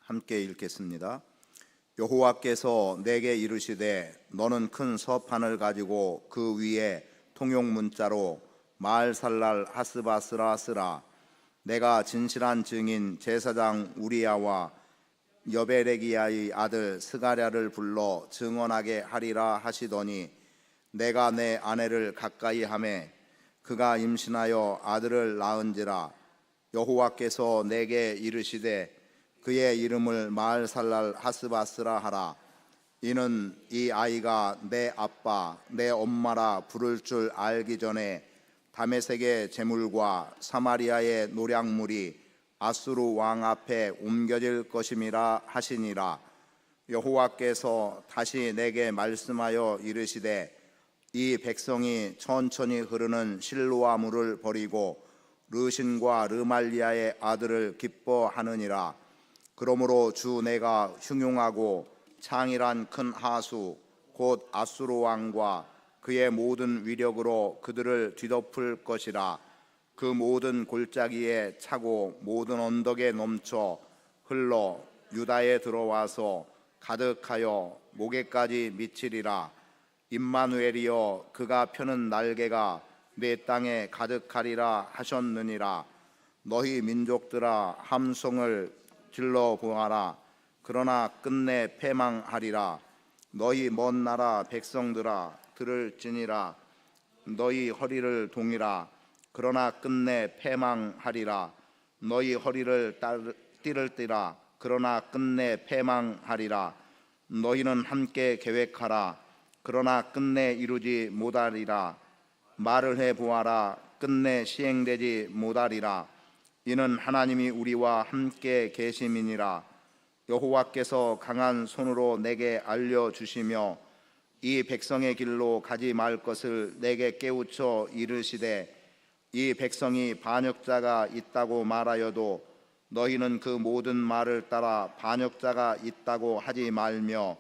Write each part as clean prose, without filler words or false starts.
함께 읽겠습니다. 여호와께서 내게 이르시되 너는 큰 서판을 가지고 그 위에 통용 문자로 마알살랄 하스바스라 쓰라. 내가 진실한 증인 제사장 우리야와 여베레기야의 아들 스가랴를 불러 증언하게 하리라 하시더니 내가 내 아내를 가까이 하매 그가 임신하여 아들을 낳은지라. 여호와께서 내게 이르시되 그의 이름을 마알살랄 하스바스라 하라. 이는 이 아이가 내 아빠 내 엄마라 부를 줄 알기 전에 다메섹의 제물과 사마리아의 노략물이 아수르 왕 앞에 옮겨질 것임이라 하시니라. 여호와께서 다시 내게 말씀하여 이르시되 이 백성이 천천히 흐르는 실로아 물을 버리고 르신과 르말리아의 아들을 기뻐하느니라. 그러므로 주 내가 흉용하고 창이란 큰 하수 곧 아수르 왕과 그의 모든 위력으로 그들을 뒤덮을 것이라. 그 모든 골짜기에 차고 모든 언덕에 넘쳐 흘러 유다에 들어와서 가득하여 목에까지 미치리라. 임마누엘이여 그가 펴는 날개가 내 땅에 가득하리라 하셨느니라. 너희 민족들아 함성을 질러 보아라. 그러나 끝내 패망하리라. 너희 먼 나라 백성들아 들을지니라. 너희 허리를 동이라. 그러나 끝내 패망하리라. 너희 허리를 띠를 그러나 끝내 패망하리라. 너희는 함께 계획하라. 그러나 끝내 이루지 못하리라. 말을 해 보아라. 끝내 시행되지 못하리라. 이는 하나님이 우리와 함께 계심이니라. 여호와께서 강한 손으로 내게 알려주시며 이 백성의 길로 가지 말 것을 내게 깨우쳐 이르시되 이 백성이 반역자가 있다고 말하여도 너희는 그 모든 말을 따라 반역자가 있다고 하지 말며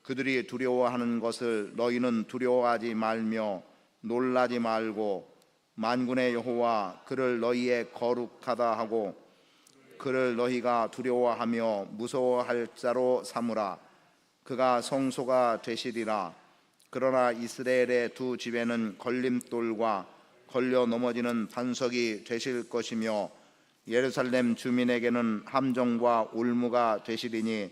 그들이 두려워하는 것을 너희는 두려워하지 말며 놀라지 말고 만군의 여호와 그를 너희의 거룩하다 하고 그를 너희가 두려워하며 무서워할 자로 삼으라. 그가 성소가 되시리라. 그러나 이스라엘의 두 집에는 걸림돌과 걸려 넘어지는 반석이 되실 것이며 예루살렘 주민에게는 함정과 올무가 되시리니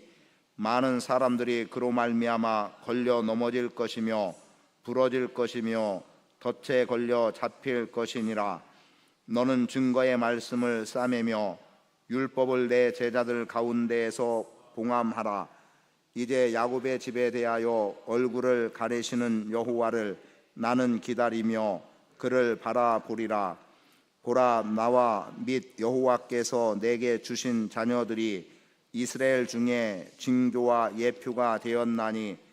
많은 사람들이 그로 말미암아 걸려 넘어질 것이며 부러질 것이며 덫에 걸려 잡힐 것이니라. 너는 증거의 말씀을 싸매며 율법을 내 제자들 가운데에서 봉함하라. 이제 야곱의 집에 대하여 얼굴을 가리시는 여호와를 나는 기다리며 그를 바라보리라. 보라 나와 및 여호와께서 내게 주신 자녀들이 이스라엘 중에 징조와 예표가 되었나니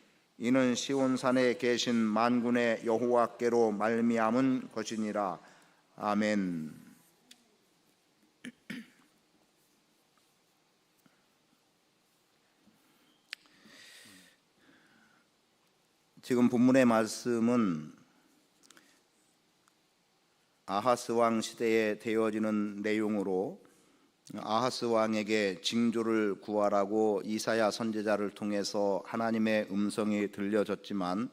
이는 시온산에 계신 만군의 여호와께로 말미암은 것이니라. 아멘. 지금 본문의 말씀은 아하스 왕 시대에 되어지는 내용으로 아하스 왕에게 징조를 구하라고 이사야 선지자를 통해서 하나님의 음성이 들려졌지만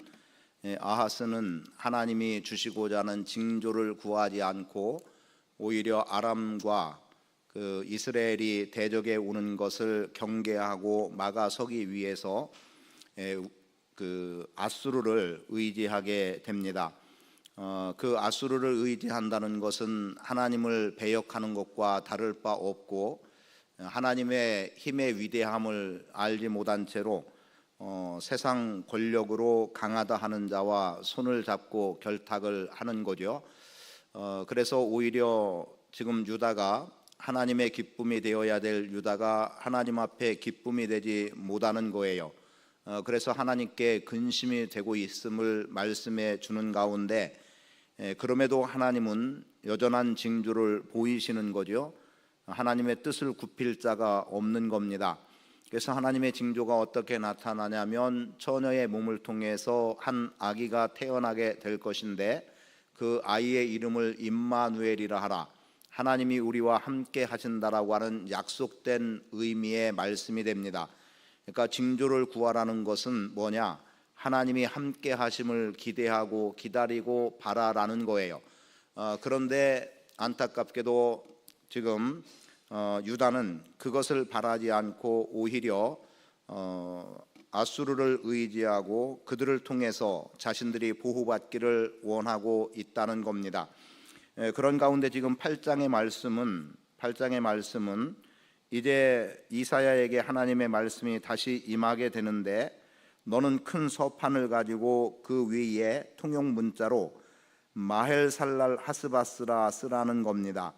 아하스는 하나님이 주시고자 하는 징조를 구하지 않고 오히려 아람과 그 이스라엘이 대적에 오는 것을 경계하고 막아서기 위해서 그 아수르를 의지하게 됩니다. 그 아수르를 의지한다는 것은 하나님을 배역하는 것과 다를 바 없고 하나님의 힘의 위대함을 알지 못한 채로 세상 권력으로 강하다 하는 자와 손을 잡고 결탁을 하는 거죠. 그래서 오히려 지금 유다가 하나님의 기쁨이 되어야 될 유다가 하나님 앞에 기쁨이 되지 못하는 거예요. 그래서 하나님께 근심이 되고 있음을 말씀해 주는 가운데 그럼에도 하나님은 여전한 징조를 보이시는 거죠. 하나님의 뜻을 굽힐 자가 없는 겁니다. 그래서 하나님의 징조가 어떻게 나타나냐면 처녀의 몸을 통해서 한 아기가 태어나게 될 것인데 그 아이의 이름을 임마누엘이라 하라. 하나님이 우리와 함께 하신다라고 하는 약속된 의미의 말씀이 됩니다. 그러니까 징조를 구하라는 것은 뭐냐? 하나님이 함께 하심을 기대하고 기다리고 바라라는 거예요. 그런데 안타깝게도 지금 유다는 그것을 바라지 않고 오히려 아수르를 의지하고 그들을 통해서 자신들이 보호받기를 원하고 있다는 겁니다. 그런 가운데 지금 8장의 말씀은 이제 이사야에게 하나님의 말씀이 다시 임하게 되는데, 너는 큰 서판을 가지고 그 위에 통용 문자로 마헬살랄 하스바스라 쓰라는 겁니다.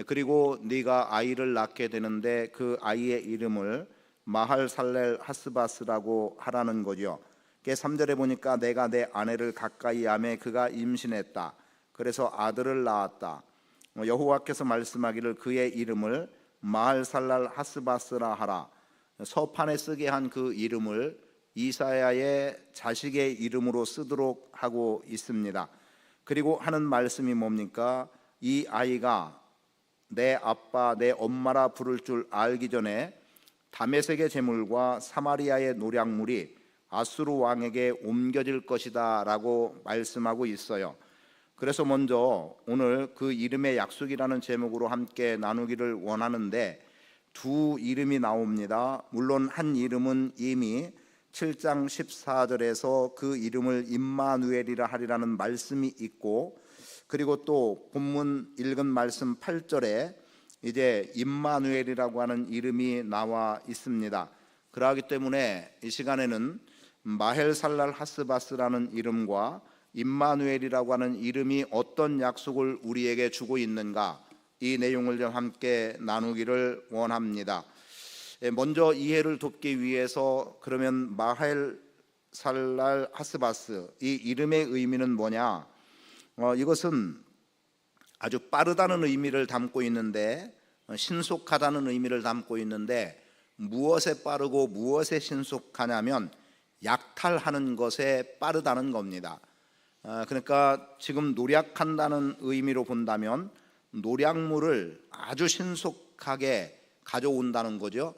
그리고 네가 아이를 낳게 되는데 그 아이의 이름을 마할살렐 하스바스라고 하라는 거죠. 3절에 보니까 내가 내 아내를 가까이 하매 그가 임신했다. 그래서 아들을 낳았다. 여호와께서 말씀하기를 그의 이름을 마할살랄 하스바스라 하라. 서판에 쓰게 한 그 이름을 이사야의 자식의 이름으로 쓰도록 하고 있습니다. 그리고 하는 말씀이 뭡니까? 이 아이가 내 아빠 내 엄마라 부를 줄 알기 전에 다메섹의 제물과 사마리아의 노략물이 아수르 왕에게 옮겨질 것이다 라고 말씀하고 있어요. 그래서 먼저 오늘 그 이름의 약속이라는 제목으로 함께 나누기를 원하는데, 두 이름이 나옵니다. 물론 한 이름은 이미 7장 14절에서 그 이름을 임마누엘이라 하리라는 말씀이 있고, 그리고 또 본문 읽은 말씀 8절에 이제 임마누엘이라고 하는 이름이 나와 있습니다. 그러하기 때문에 이 시간에는 마헬살랄 하스바스라는 이름과 임마누엘이라고 하는 이름이 어떤 약속을 우리에게 주고 있는가, 이 내용을 좀 함께 나누기를 원합니다. 먼저 이해를 돕기 위해서 그러면 마헬살랄 하스바스, 이 이름의 의미는 뭐냐? 이것은 아주 빠르다는 의미를 담고 있는데, 신속하다는 의미를 담고 있는데, 무엇에 빠르고 무엇에 신속하냐면 약탈하는 것에 빠르다는 겁니다. 그러니까 지금 노략한다는 의미로 본다면 노략물을 아주 신속하게 가져온다는 거죠.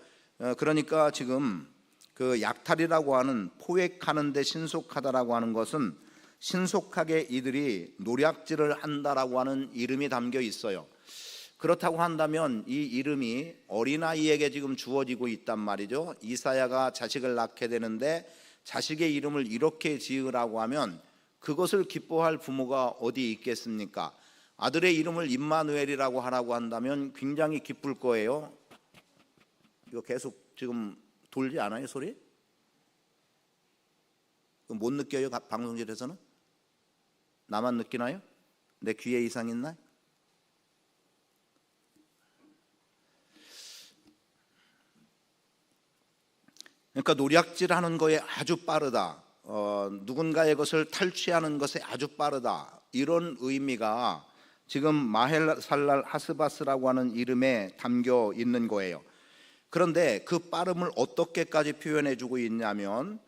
그러니까 지금 그 약탈이라고 하는, 포획하는 데 신속하다라고 하는 것은 신속하게 이들이 노략질을 한다라고 하는 이름이 담겨 있어요. 그렇다고 한다면 이 이름이 어린아이에게 지금 주어지고 있단 말이죠. 이사야가 자식을 낳게 되는데 자식의 이름을 이렇게 지으라고 하면 그것을 기뻐할 부모가 어디 있겠습니까? 아들의 이름을 임마누엘이라고 하라고 한다면 굉장히 기쁠 거예요. 이거 계속 지금 돌지 않아요, 소리? 못 느껴요, 방송실에서는? 나만 느끼나요? 내 귀에 이상 있나요? 그러니까 노략질하는 거에 아주 빠르다, 누군가의 것을 탈취하는 것에 아주 빠르다, 이런 의미가 지금 마헬살랄 하스바스라고 하는 이름에 담겨 있는 거예요. 그런데 그 빠름을 어떻게까지 표현해 주고 있냐면,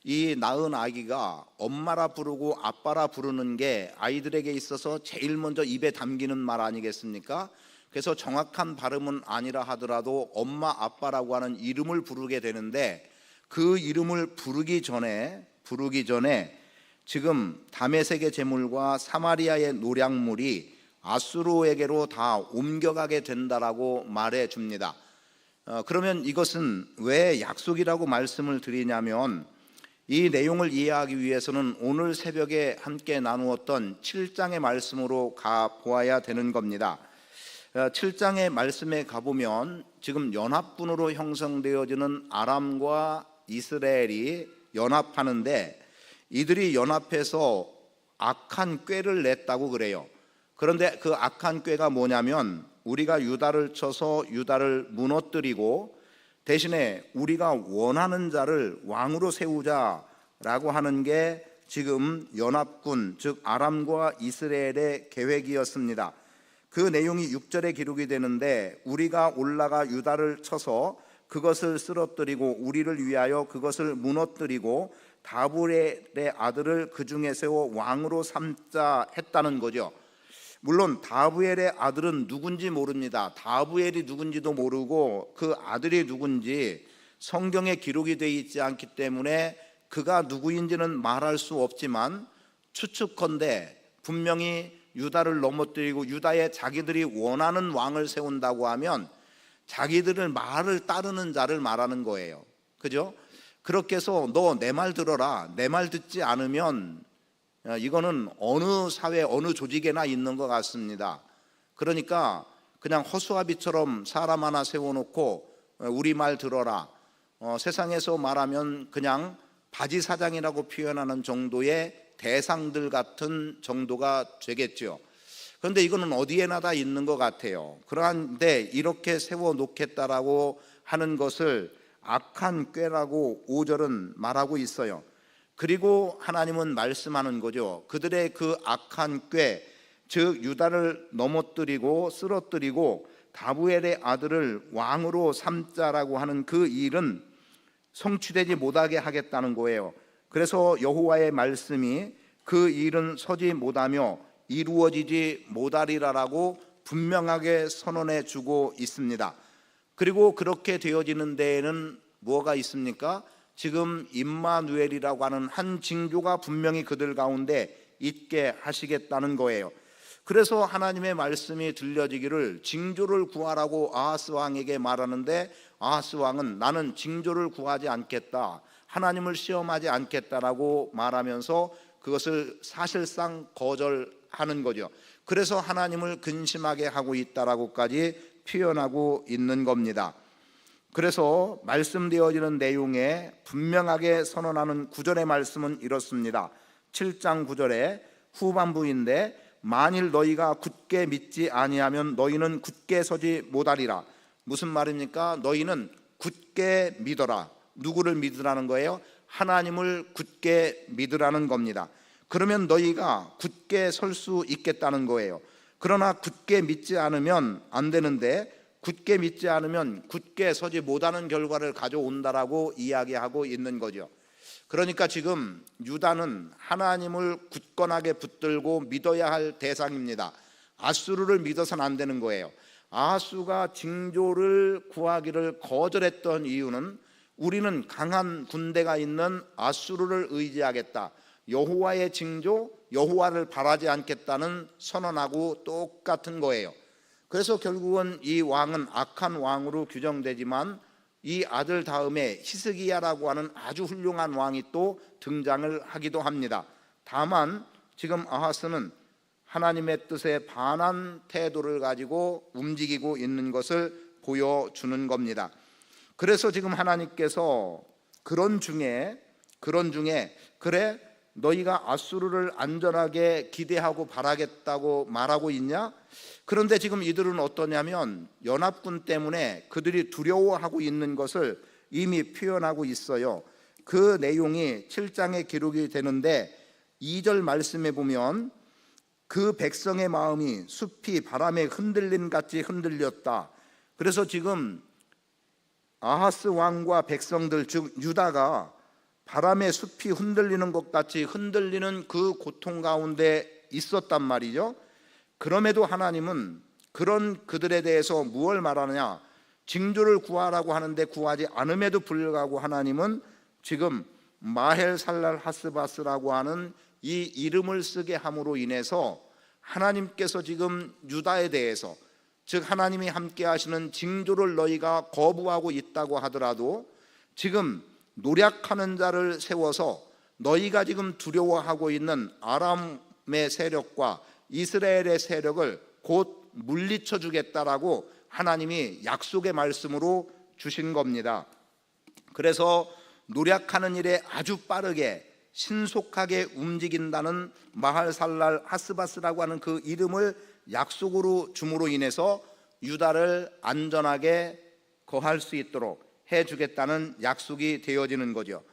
이 낳은 아기가 엄마라 부르고 아빠라 부르는 게 아이들에게 있어서 제일 먼저 입에 담기는 말 아니겠습니까? 그래서 정확한 발음은 아니라 하더라도 엄마 아빠라고 하는 이름을 부르게 되는데, 그 이름을 부르기 전에 지금 다메섹의 제물과 사마리아의 노략물이 아수르에게로 다 옮겨가게 된다라고 말해 줍니다. 그러면 이것은 왜 약속이라고 말씀을 드리냐면, 이 내용을 이해하기 위해서는 오늘 새벽에 함께 나누었던 7장의 말씀으로 가보아야 되는 겁니다. 7장의 말씀에 가보면 지금 연합군으로 형성되어지는 아람과 이스라엘이 연합하는데, 이들이 연합해서 악한 꾀를 냈다고 그래요. 그런데 그 악한 꾀가 뭐냐면, 우리가 유다를 쳐서 유다를 무너뜨리고 대신에 우리가 원하는 자를 왕으로 세우자라고 하는 게 지금 연합군, 즉 아람과 이스라엘의 계획이었습니다. 그 내용이 6절에 기록이 되는데, 우리가 올라가 유다를 쳐서 그것을 쓰러뜨리고 우리를 위하여 그것을 무너뜨리고 다볼의 아들을 그 중에 세워 왕으로 삼자 했다는 거죠. 물론 다부엘의 아들은 누군지 모릅니다. 다부엘이 누군지도 모르고 그 아들이 누군지 성경에 기록이 되어 있지 않기 때문에 그가 누구인지는 말할 수 없지만 추측컨대 분명히 유다를 넘어뜨리고 유다에 자기들이 원하는 왕을 세운다고 하면 자기들을 말을 따르는 자를 말하는 거예요. 그죠? 그렇게 해서 너 내 말 들어라. 내 말 듣지 않으면 이거는 어느 사회 어느 조직에나 있는 것 같습니다. 그러니까 그냥 허수아비처럼 사람 하나 세워놓고 우리 말 들어라. 세상에서 말하면 그냥 바지 사장이라고 표현하는 정도의 대상들 같은 정도가 되겠죠. 그런데 이거는 어디에나 다 있는 것 같아요. 그런데 이렇게 세워놓겠다라고 하는 것을 악한 꾀라고 5절은 말하고 있어요. 그리고 하나님은 말씀하는 거죠. 그들의 그 악한 꾀, 즉 유다를 넘어뜨리고 쓰러뜨리고 다부엘의 아들을 왕으로 삼자라고 하는 그 일은 성취되지 못하게 하겠다는 거예요. 그래서 여호와의 말씀이 그 일은 서지 못하며 이루어지지 못하리라라고 분명하게 선언해 주고 있습니다. 그리고 그렇게 되어지는 데에는 뭐가 있습니까? 지금 임마누엘이라고 하는 한 징조가 분명히 그들 가운데 있게 하시겠다는 거예요. 그래서 하나님의 말씀이 들려지기를 징조를 구하라고 아하스 왕에게 말하는데 아하스 왕은 나는 징조를 구하지 않겠다, 하나님을 시험하지 않겠다라고 말하면서 그것을 사실상 거절하는 거죠. 그래서 하나님을 근심하게 하고 있다라고까지 표현하고 있는 겁니다. 그래서 말씀되어지는 내용에 분명하게 선언하는 9절의 말씀은 이렇습니다. 7장 9절의 후반부인데 만일 너희가 굳게 믿지 아니하면 너희는 굳게 서지 못하리라. 무슨 말입니까? 너희는 굳게 믿어라. 누구를 믿으라는 거예요? 하나님을 굳게 믿으라는 겁니다. 그러면 너희가 굳게 설 수 있겠다는 거예요. 그러나 굳게 믿지 않으면 안 되는데 굳게 믿지 않으면 굳게 서지 못하는 결과를 가져온다라고 이야기하고 있는 거죠. 그러니까 지금 유다는 하나님을 굳건하게 붙들고 믿어야 할 대상입니다. 아수르를 믿어서는 안 되는 거예요. 아하수가 징조를 구하기를 거절했던 이유는 우리는 강한 군대가 있는 아수르를 의지하겠다, 여호와의 징조, 여호와를 바라지 않겠다는 선언하고 똑같은 거예요. 그래서 결국은 이 왕은 악한 왕으로 규정되지만 이 아들 다음에 히스기야라고 하는 아주 훌륭한 왕이 또 등장을 하기도 합니다. 다만 지금 아하스는 하나님의 뜻에 반한 태도를 가지고 움직이고 있는 것을 보여주는 겁니다. 그래서 지금 하나님께서 그런 중에 그래 너희가 아수르를 안전하게 기대하고 바라겠다고 말하고 있냐? 그런데 지금 이들은 어떠냐면 연합군 때문에 그들이 두려워하고 있는 것을 이미 표현하고 있어요. 그 내용이 7장에 기록이 되는데 2절 말씀에 보면 그 백성의 마음이 숲이 바람에 흔들림 같이 흔들렸다. 그래서 지금 아하스 왕과 백성들, 즉 유다가 바람에 숲이 흔들리는 것 같이 흔들리는 그 고통 가운데 있었단 말이죠. 그럼에도 하나님은 그런 그들에 대해서 무엇을 말하느냐? 징조를 구하라고 하는데 구하지 않음에도 불구하고 하나님은 지금 마헬살랄 하스바스라고 하는 이 이름을 쓰게 함으로 인해서 하나님께서 지금 유다에 대해서, 즉 하나님이 함께 하시는 징조를 너희가 거부하고 있다고 하더라도 지금 노략하는 자를 세워서 너희가 지금 두려워하고 있는 아람의 세력과 이스라엘의 세력을 곧 물리쳐 주겠다라고 하나님이 약속의 말씀으로 주신 겁니다. 그래서 노략하는 일에 아주 빠르게 신속하게 움직인다는 마할살랄 하스바스라고 하는 그 이름을 약속으로 줌으로 인해서 유다를 안전하게 거할 수 있도록 해주겠다는 약속이 되어지는 거죠.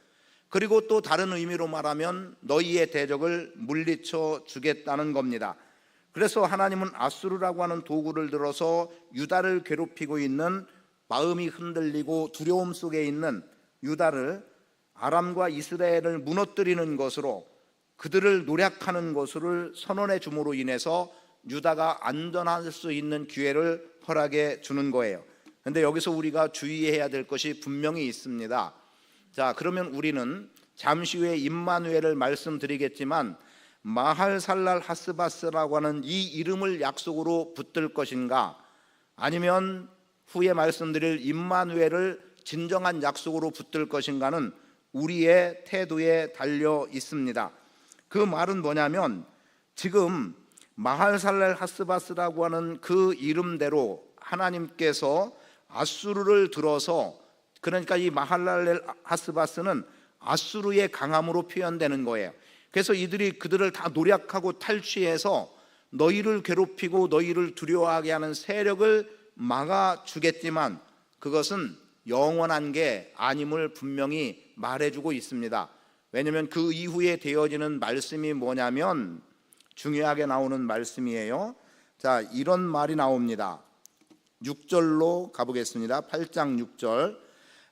그리고 또 다른 의미로 말하면 너희의 대적을 물리쳐 주겠다는 겁니다. 그래서 하나님은 아수르라고 하는 도구를 들어서 유다를 괴롭히고 있는, 마음이 흔들리고 두려움 속에 있는 유다를 아람과 이스라엘을 무너뜨리는 것으로, 그들을 노략하는 것을 선언해 줌으로 인해서 유다가 안전할 수 있는 기회를 허락해 주는 거예요. 그런데 여기서 우리가 주의해야 될 것이 분명히 있습니다. 자, 그러면 우리는 잠시 후에 임마누엘을 말씀드리겠지만 마할살랄 하스바스라고 하는 이 이름을 약속으로 붙들 것인가, 아니면 후에 말씀드릴 임마누엘을 진정한 약속으로 붙들 것인가는 우리의 태도에 달려 있습니다. 그 말은 뭐냐면, 지금 마할살랄 하스바스라고 하는 그 이름대로 하나님께서 아수르를 들어서, 그러니까 이 마할랄 하스바스는 아수르의 강함으로 표현되는 거예요. 그래서 이들이 그들을 다 노략하고 탈취해서 너희를 괴롭히고 너희를 두려워하게 하는 세력을 막아주겠지만 그것은 영원한 게 아님을 분명히 말해주고 있습니다. 왜냐하면 그 이후에 되어지는 말씀이 뭐냐면 중요하게 나오는 말씀이에요. 자, 이런 말이 나옵니다. 6절로 가보겠습니다. 8장 6절.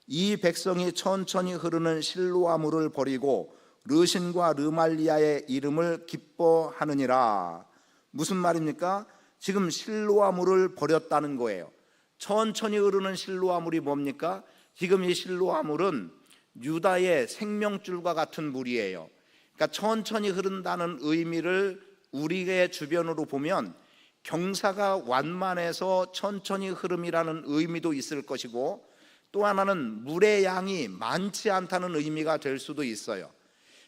이 백성이 천천히 흐르는 실로아물을 버리고 르신과 르말리아의 이름을 기뻐하느니라. 무슨 말입니까? 지금 실로아물을 버렸다는 거예요. 천천히 흐르는 실로아물이 뭡니까? 지금 이 실로아물은 유다의 생명줄과 같은 물이에요. 그러니까 천천히 흐른다는 의미를 우리의 주변으로 보면 경사가 완만해서 천천히 흐름이라는 의미도 있을 것이고, 또 하나는 물의 양이 많지 않다는 의미가 될 수도 있어요.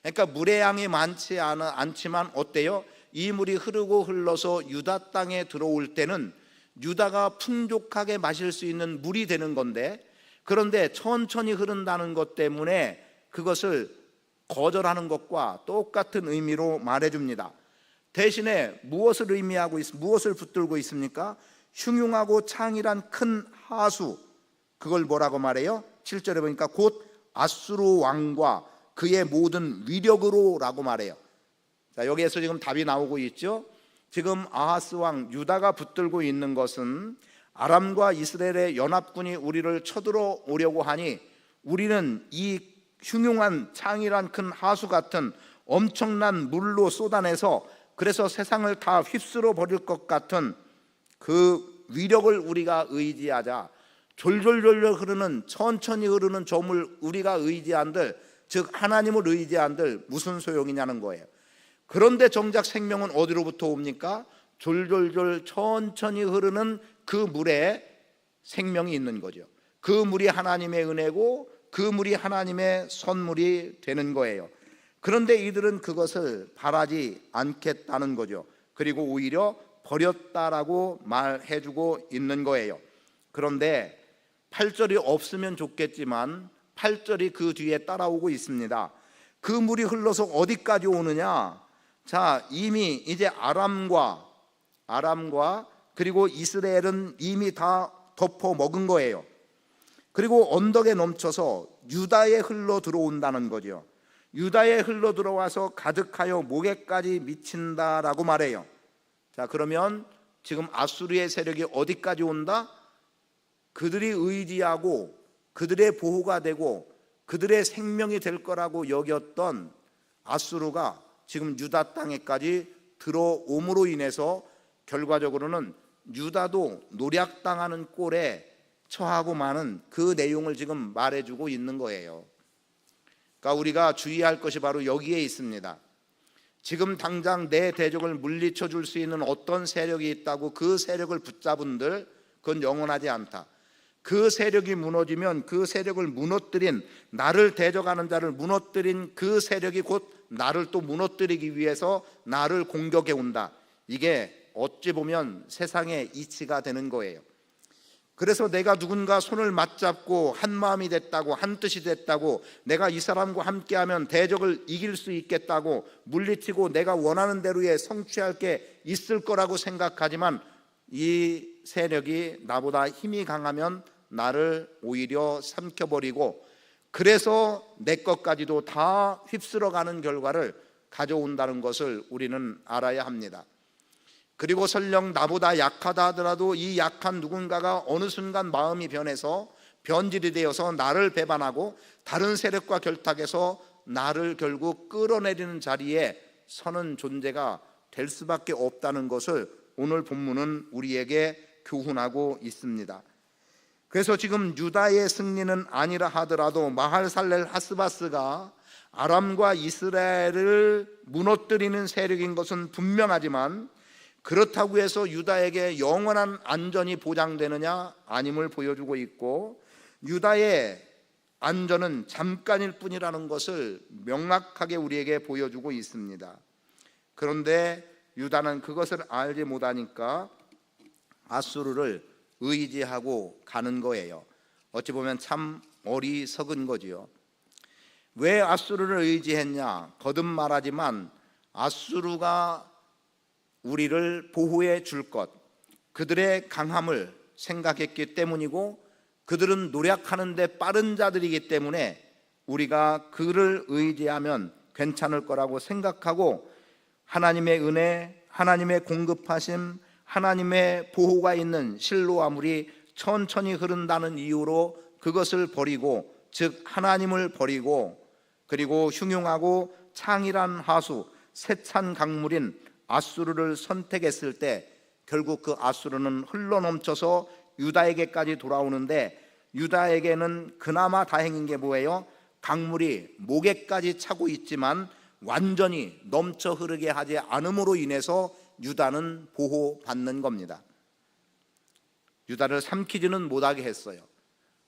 그러니까 물의 양이 많지 않지만 어때요? 이 물이 흐르고 흘러서 유다 땅에 들어올 때는 유다가 풍족하게 마실 수 있는 물이 되는 건데, 그런데 천천히 흐른다는 것 때문에 그것을 거절하는 것과 똑같은 의미로 말해줍니다. 대신에 무엇을 의미하고 무엇을 붙들고 있습니까? 흉흉하고 창이란 큰 하수, 그걸 뭐라고 말해요? 7절에 보니까 곧 아수르 왕과 그의 모든 위력으로 라고 말해요. 자, 여기에서 지금 답이 나오고 있죠. 지금 아하스 왕 유다가 붙들고 있는 것은 아람과 이스라엘의 연합군이 우리를 쳐들어 오려고 하니 우리는 이 흉흉한 창이란 큰 하수 같은 엄청난 물로 쏟아내서 그래서 세상을 다 휩쓸어 버릴 것 같은 그 위력을 우리가 의지하자. 졸졸졸졸 흐르는, 천천히 흐르는 저 물 우리가 의지한들, 즉 하나님을 의지한들 무슨 소용이냐는 거예요. 그런데 정작 생명은 어디로부터 옵니까? 졸졸졸 천천히 흐르는 그 물에 생명이 있는 거죠. 그 물이 하나님의 은혜고 그 물이 하나님의 선물이 되는 거예요. 그런데 이들은 그것을 바라지 않겠다는 거죠. 그리고 오히려 버렸다라고 말해주고 있는 거예요. 그런데 8절이 없으면 좋겠지만 8절이 그 뒤에 따라오고 있습니다. 그 물이 흘러서 어디까지 오느냐? 자, 이미 이제 아람과 그리고 이스라엘은 이미 다 덮어 먹은 거예요. 그리고 언덕에 넘쳐서 유다에 흘러 들어온다는 거죠. 유다에 흘러 들어와서 가득하여 목에까지 미친다라고 말해요. 자, 그러면 지금 아수르의 세력이 어디까지 온다? 그들이 의지하고 그들의 보호가 되고 그들의 생명이 될 거라고 여겼던 아수르가 지금 유다 땅에까지 들어옴으로 인해서 결과적으로는 유다도 노략당하는 꼴에 처하고 마는 그 내용을 지금 말해주고 있는 거예요. 그러니까 우리가 주의할 것이 바로 여기에 있습니다. 지금 당장 내 대적을 물리쳐 줄 수 있는 어떤 세력이 있다고 그 세력을 붙잡은들, 그건 영원하지 않다. 그 세력이 무너지면 그 세력을 무너뜨린, 나를 대적하는 자를 무너뜨린 그 세력이 곧 나를 또 무너뜨리기 위해서 나를 공격해 온다. 이게 어찌 보면 세상의 이치가 되는 거예요. 그래서 내가 누군가 손을 맞잡고 한 마음이 됐다고, 한 뜻이 됐다고, 내가 이 사람과 함께하면 대적을 이길 수 있겠다고 물리치고 내가 원하는 대로의 성취할 게 있을 거라고 생각하지만 이 세력이 나보다 힘이 강하면 나를 오히려 삼켜버리고 그래서 내 것까지도 다 휩쓸어가는 결과를 가져온다는 것을 우리는 알아야 합니다. 그리고 설령 나보다 약하다 하더라도 이 약한 누군가가 어느 순간 마음이 변해서 변질이 되어서 나를 배반하고 다른 세력과 결탁해서 나를 결국 끌어내리는 자리에 서는 존재가 될 수밖에 없다는 것을 오늘 본문은 우리에게 교훈하고 있습니다. 그래서 지금 유다의 승리는 아니라 하더라도 마할살렐 하스바스가 아람과 이스라엘을 무너뜨리는 세력인 것은 분명하지만 그렇다고 해서 유다에게 영원한 안전이 보장되느냐 아님을 보여주고 있고, 유다의 안전은 잠깐일 뿐이라는 것을 명확하게 우리에게 보여주고 있습니다. 그런데 유다는 그것을 알지 못하니까 아수르를 의지하고 가는 거예요. 어찌 보면 참 어리석은 거지요. 왜 아수르를 의지했냐? 거듭 말하지만 아수르가 우리를 보호해 줄 것, 그들의 강함을 생각했기 때문이고, 그들은 노력하는데 빠른 자들이기 때문에 우리가 그를 의지하면 괜찮을 거라고 생각하고, 하나님의 은혜, 하나님의 공급하심, 하나님의 보호가 있는 실로아물이 천천히 흐른다는 이유로 그것을 버리고, 즉 하나님을 버리고, 그리고 흉흉하고 창일한 하수, 세찬 강물인 아수르를 선택했을 때 결국 그 아수르는 흘러넘쳐서 유다에게까지 돌아오는데, 유다에게는 그나마 다행인 게 뭐예요? 강물이 목에까지 차고 있지만 완전히 넘쳐 흐르게 하지 않음으로 인해서 유다는 보호받는 겁니다. 유다를 삼키지는 못하게 했어요.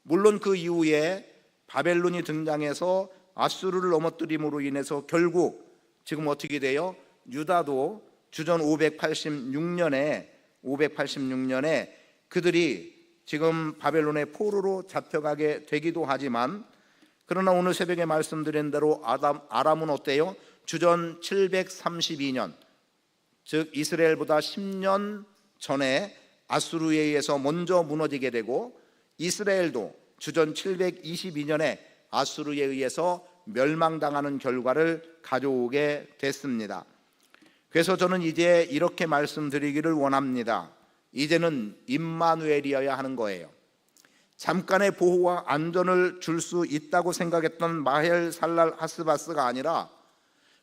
물론 그 이후에 바벨론이 등장해서 아수르를 넘어뜨림으로 인해서 결국 지금 어떻게 돼요? 유다도 주전 586년에 그들이 지금 바벨론의 포로로 잡혀가게 되기도 하지만, 그러나 오늘 새벽에 말씀드린 대로 아람은 어때요? 주전 732년, 즉 이스라엘보다 10년 전에 아수르에 의해서 먼저 무너지게 되고, 이스라엘도 주전 722년에 아수르에 의해서 멸망당하는 결과를 가져오게 됐습니다. 그래서 저는 이제 이렇게 말씀드리기를 원합니다. 이제는 임마누엘이어야 하는 거예요. 잠깐의 보호와 안전을 줄 수 있다고 생각했던 마헬살랄 하스바스가 아니라,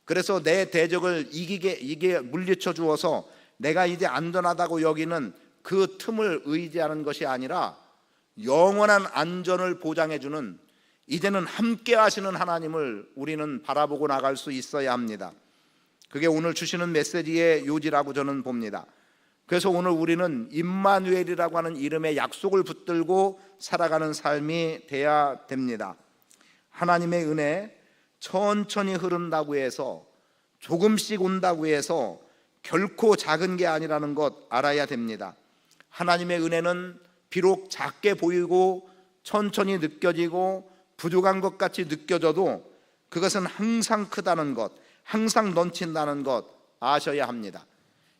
그래서 내 대적을 이게 물리쳐 주어서 내가 이제 안전하다고 여기는 그 틈을 의지하는 것이 아니라 영원한 안전을 보장해 주는, 이제는 함께 하시는 하나님을 우리는 바라보고 나갈 수 있어야 합니다. 그게 오늘 주시는 메시지의 요지라고 저는 봅니다. 그래서 오늘 우리는 임마누엘이라고 하는 이름의 약속을 붙들고 살아가는 삶이 돼야 됩니다. 하나님의 은혜, 천천히 흐른다고 해서, 조금씩 온다고 해서 결코 작은 게 아니라는 것 알아야 됩니다. 하나님의 은혜는 비록 작게 보이고 천천히 느껴지고 부족한 것 같이 느껴져도 그것은 항상 크다는 것, 항상 넘친다는 것 아셔야 합니다.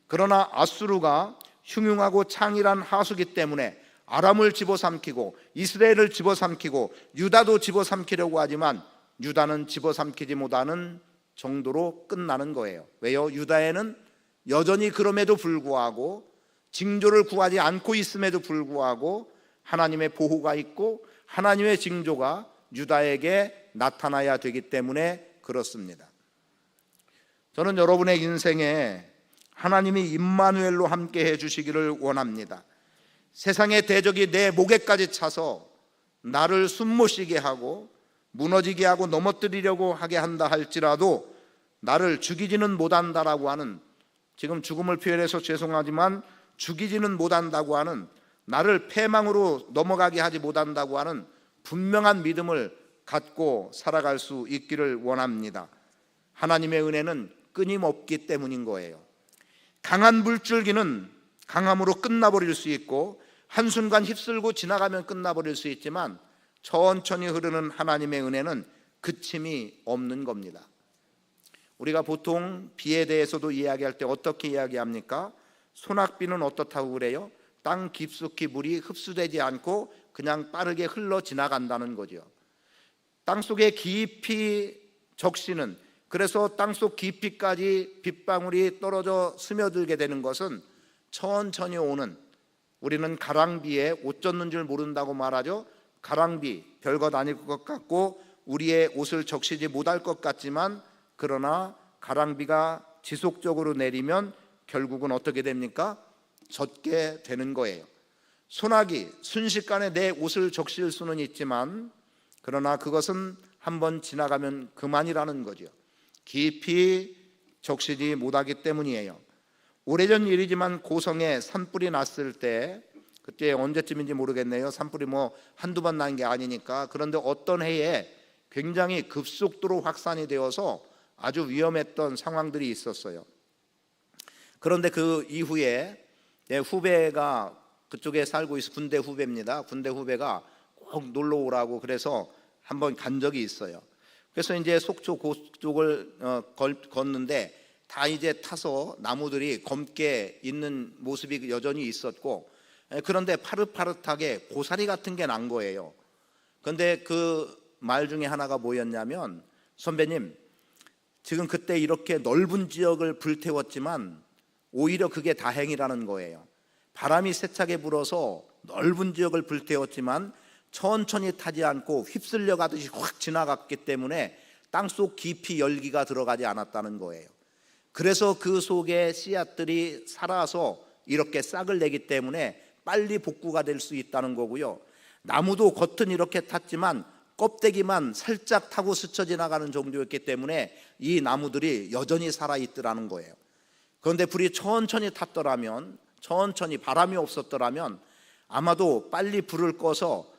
그러나 아수르가 흉흉하고 창일한 하수기 때문에 아람을 집어삼키고 이스라엘을 집어삼키고 유다도 집어삼키려고 하지만 유다는 집어삼키지 못하는 정도로 끝나는 거예요. 왜요? 유다에는 여전히 그럼에도 불구하고, 징조를 구하지 않고 있음에도 불구하고 하나님의 보호가 있고 하나님의 징조가 유다에게 나타나야 되기 때문에 그렇습니다. 저는 여러분의 인생에 하나님이 임마누엘로 함께 해주시기를 원합니다. 세상의 대적이 내 목에까지 차서 나를 숨못 쉬게 하고 무너지게 하고 넘어뜨리려고 하게 한다 할지라도 나를 죽이지는 못한다라고 하는, 지금 죽음을 표현해서 죄송하지만 죽이지는 못한다고 하는, 나를 패망으로 넘어가게 하지 못한다고 하는 분명한 믿음을 갖고 살아갈 수 있기를 원합니다. 하나님의 은혜는 끊임없기 때문인 거예요. 강한 물줄기는 강함으로 끝나버릴 수 있고 한순간 휩쓸고 지나가면 끝나버릴 수 있지만 천천히 흐르는 하나님의 은혜는 그침이 없는 겁니다. 우리가 보통 비에 대해서도 이야기할 때 어떻게 이야기합니까? 소낙비는 어떻다고 그래요? 땅 깊숙이 물이 흡수되지 않고 그냥 빠르게 흘러 지나간다는 거죠. 땅속에 깊이 적시는, 그래서 땅속 깊이까지 빗방울이 떨어져 스며들게 되는 것은 천천히 오는, 우리는 가랑비에 옷 젖는 줄 모른다고 말하죠. 가랑비 별것 아닐 것 같고 우리의 옷을 적시지 못할 것 같지만, 그러나 가랑비가 지속적으로 내리면 결국은 어떻게 됩니까? 젖게 되는 거예요. 소나기, 순식간에 내 옷을 적실 수는 있지만 그러나 그것은 한번 지나가면 그만이라는 거죠. 깊이 적시지 못하기 때문이에요. 오래전 일이지만 고성에 산불이 났을 때, 그때 언제쯤인지 모르겠네요. 산불이 뭐 한두 번 난 게 아니니까. 그런데 어떤 해에 굉장히 급속도로 확산이 되어서 아주 위험했던 상황들이 있었어요. 그런데 그 이후에 내 후배가 그쪽에 살고 있어, 군대 후배입니다. 군대 후배가 꼭 놀러 오라고 그래서 한번 간 적이 있어요. 그래서 이제 속초 고속을 걷는데 다 이제 타서 나무들이 검게 있는 모습이 여전히 있었고, 그런데 파릇파릇하게 고사리 같은 게 난 거예요. 그런데 그 말 중에 하나가 뭐였냐면, 선배님, 지금 그때 이렇게 넓은 지역을 불태웠지만 오히려 그게 다행이라는 거예요. 바람이 세차게 불어서 넓은 지역을 불태웠지만 천천히 타지 않고 휩쓸려 가듯이 확 지나갔기 때문에 땅속 깊이 열기가 들어가지 않았다는 거예요. 그래서 그 속에 씨앗들이 살아서 이렇게 싹을 내기 때문에 빨리 복구가 될 수 있다는 거고요. 나무도 겉은 이렇게 탔지만 껍데기만 살짝 타고 스쳐 지나가는 정도였기 때문에 이 나무들이 여전히 살아있더라는 거예요. 그런데 불이 천천히 탔더라면, 천천히 바람이 없었더라면 아마도 빨리 불을 꺼서,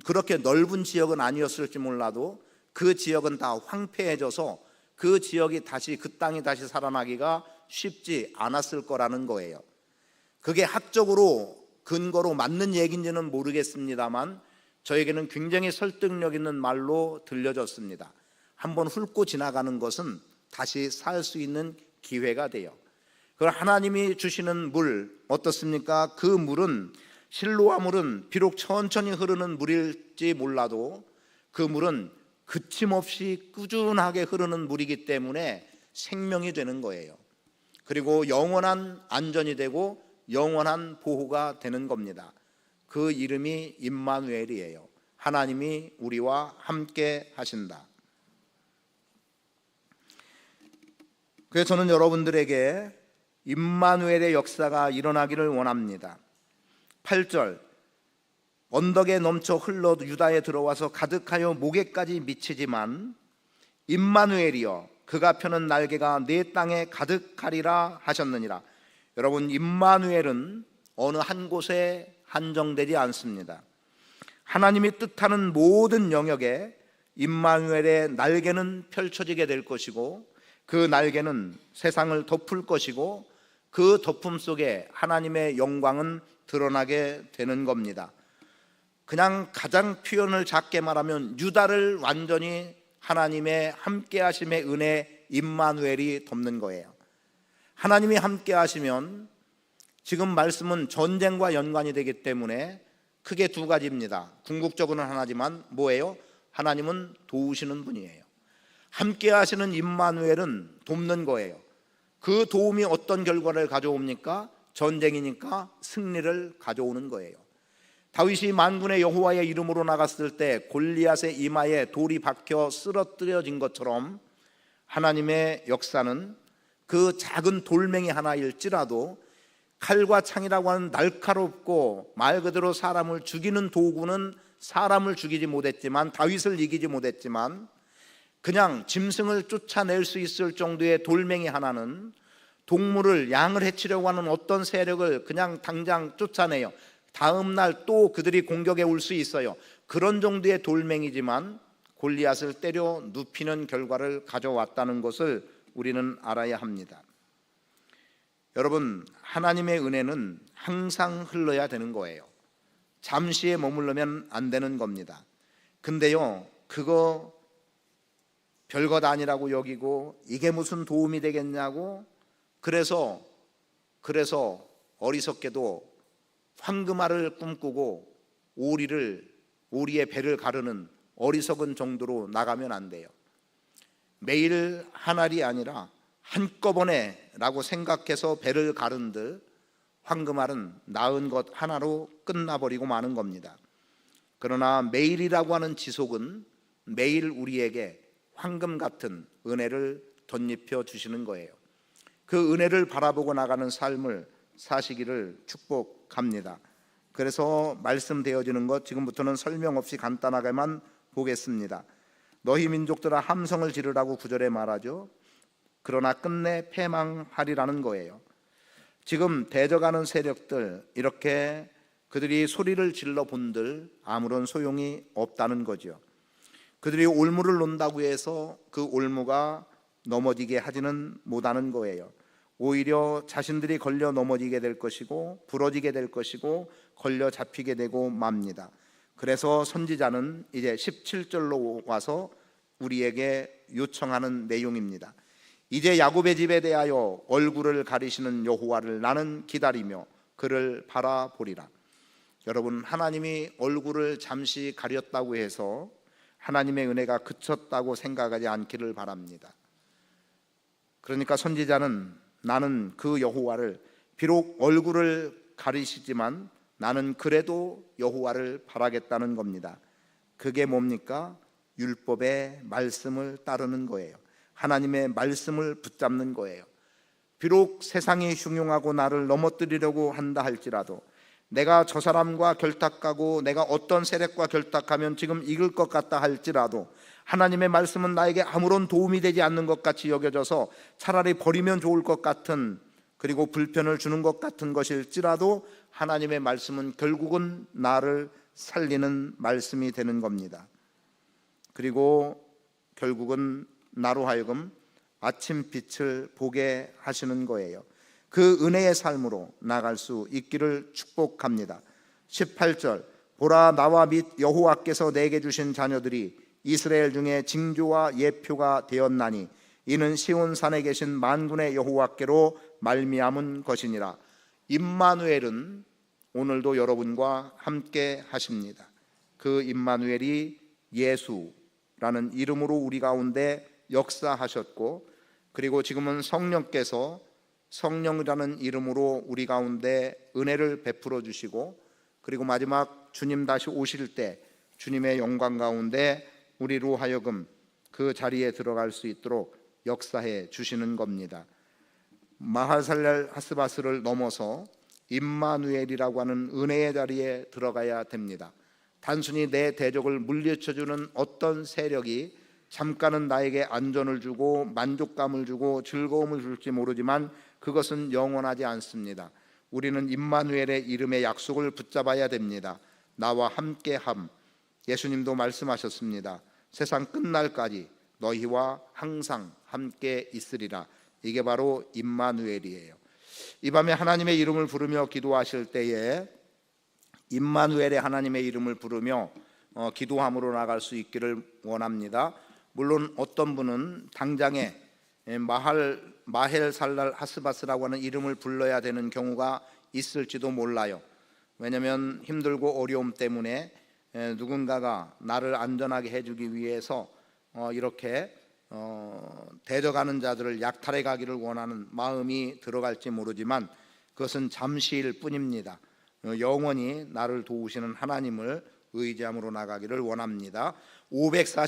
그렇게 넓은 지역은 아니었을지 몰라도 그 지역은 다 황폐해져서 그 지역이 다시, 그 땅이 다시 살아나기가 쉽지 않았을 거라는 거예요. 그게 학적으로 근거로 맞는 얘기인지는 모르겠습니다만 저에게는 굉장히 설득력 있는 말로 들려졌습니다. 한번 훑고 지나가는 것은 다시 살 수 있는 기회가 돼요. 그걸 하나님이 주시는 물 어떻습니까? 그 물은, 실로아 물은 비록 천천히 흐르는 물일지 몰라도 그 물은 그침없이 꾸준하게 흐르는 물이기 때문에 생명이 되는 거예요. 그리고 영원한 안전이 되고 영원한 보호가 되는 겁니다. 그 이름이 임마누엘이에요. 하나님이 우리와 함께 하신다. 그래서 저는 여러분들에게 임마누엘의 역사가 일어나기를 원합니다. 8절, 언덕에 넘쳐 흘러 유다에 들어와서 가득하여 목에까지 미치지만 임마누엘이여 그가 펴는 날개가 내 땅에 가득하리라 하셨느니라. 여러분, 임마누엘은 어느 한 곳에 한정되지 않습니다. 하나님이 뜻하는 모든 영역에 임마누엘의 날개는 펼쳐지게 될 것이고 그 날개는 세상을 덮을 것이고 그 덮음 속에 하나님의 영광은 드러나게 되는 겁니다. 그냥 가장 표현을 작게 말하면 유다를 완전히 하나님의 함께하심의 은혜 임마누엘이 덮는 거예요. 하나님이 함께하시면, 지금 말씀은 전쟁과 연관이 되기 때문에 크게 두 가지입니다. 궁극적으로는 하나지만 뭐예요? 하나님은 도우시는 분이에요. 함께하시는 임마누엘은 돕는 거예요. 그 도움이 어떤 결과를 가져옵니까? 전쟁이니까 승리를 가져오는 거예요. 다윗이 만군의 여호와의 이름으로 나갔을 때 골리앗의 이마에 돌이 박혀 쓰러뜨려진 것처럼 하나님의 역사는 그 작은 돌멩이 하나일지라도 칼과 창이라고 하는 날카롭고 말 그대로 사람을 죽이는 도구는 사람을 죽이지 못했지만, 다윗을 이기지 못했지만 그냥 짐승을 쫓아낼 수 있을 정도의 돌멩이 하나는 동물을, 양을 해치려고 하는 어떤 세력을 그냥 당장 쫓아내요. 다음 날 또 그들이 공격해 올 수 있어요. 그런 정도의 돌멩이지만 골리앗을 때려 눕히는 결과를 가져왔다는 것을 우리는 알아야 합니다. 여러분, 하나님의 은혜는 항상 흘러야 되는 거예요. 잠시에 머물르면 안 되는 겁니다. 근데요, 그거 별것 아니라고 여기고 이게 무슨 도움이 되겠냐고, 그래서 어리석게도 황금알을 꿈꾸고 오리의 배를 가르는 어리석은 정도로 나가면 안 돼요. 매일 한 알이 아니라 한꺼번에 라고 생각해서 배를 가른들 황금알은 낳은 것 하나로 끝나버리고 마는 겁니다. 그러나 매일이라고 하는 지속은 매일 우리에게 황금 같은 은혜를 덧입혀 주시는 거예요. 그 은혜를 바라보고 나가는 삶을 사시기를 축복합니다. 그래서 말씀되어지는 것 지금부터는 설명 없이 간단하게만 보겠습니다. 너희 민족들아 함성을 지르라고 9절에 말하죠. 그러나 끝내 패망하리라는 거예요. 지금 대적하는 세력들, 이렇게 그들이 소리를 질러 본들 아무런 소용이 없다는 거죠. 그들이 올무를 논다고 해서 그 올무가 넘어지게 하지는 못하는 거예요. 오히려 자신들이 걸려 넘어지게 될 것이고 부러지게 될 것이고 걸려 잡히게 되고 맙니다. 그래서 선지자는 이제 17절로 와서 우리에게 요청하는 내용입니다. 이제 야곱의 집에 대하여 얼굴을 가리시는 여호와를 나는 기다리며 그를 바라보리라. 여러분, 하나님이 얼굴을 잠시 가렸다고 해서 하나님의 은혜가 그쳤다고 생각하지 않기를 바랍니다. 그러니까 선지자는 나는 그 여호와를, 비록 얼굴을 가리시지만 나는 그래도 여호와를 바라겠다는 겁니다. 그게 뭡니까? 율법의 말씀을 따르는 거예요. 하나님의 말씀을 붙잡는 거예요. 비록 세상이 흉흉하고 나를 넘어뜨리려고 한다 할지라도, 내가 저 사람과 결탁하고 내가 어떤 세력과 결탁하면 지금 이길 것 같다 할지라도 하나님의 말씀은 나에게 아무런 도움이 되지 않는 것 같이 여겨져서 차라리 버리면 좋을 것 같은, 그리고 불편을 주는 것 같은 것일지라도 하나님의 말씀은 결국은 나를 살리는 말씀이 되는 겁니다. 그리고 결국은 나로 하여금 아침 빛을 보게 하시는 거예요. 그 은혜의 삶으로 나갈 수 있기를 축복합니다. 18절, 보라 나와 및 여호와께서 내게 주신 자녀들이 이스라엘 중에 징조와 예표가 되었나니 이는 시온산에 계신 만군의 여호와께로 말미암은 것이니라. 임마누엘은 오늘도 여러분과 함께 하십니다. 그 임마누엘이 예수라는 이름으로 우리 가운데 역사하셨고, 그리고 지금은 성령께서 성령이라는 이름으로 우리 가운데 은혜를 베풀어 주시고, 그리고 마지막 주님 다시 오실 때 주님의 영광 가운데 우리로 하여금 그 자리에 들어갈 수 있도록 역사해 주시는 겁니다. 마하살랄 하스바스를 넘어서 임마누엘이라고 하는 은혜의 자리에 들어가야 됩니다. 단순히 내 대적을 물리쳐주는 어떤 세력이 잠깐은 나에게 안전을 주고 만족감을 주고 즐거움을 줄지 모르지만 그것은 영원하지 않습니다. 우리는 임마누엘의 이름의 약속을 붙잡아야 됩니다. 나와 함께함. 예수님도 말씀하셨습니다. 세상 끝날까지 너희와 항상 함께 있으리라. 이게 바로 임마누엘이에요. 이 밤에 하나님의 이름을 부르며 기도하실 때에 임마누엘의 하나님의 이름을 부르며 기도함으로 나갈 수 있기를 원합니다. 물론 어떤 분은 당장에 마헬살랄 하스바스라고 하는 이름을 불러야 되는 경우가 있을지도 몰라요. 왜냐하면 힘들고 어려움 때문에 누군가가 나를 안전하게 해주기 위해서 이렇게 대적하는 자들을 약탈해 가기를 원하는 마음이 들어갈지 모르지만 그것은 잠시일 뿐입니다. 영원히 나를 도우시는 하나님을 의지함으로 나가기를 원합니다.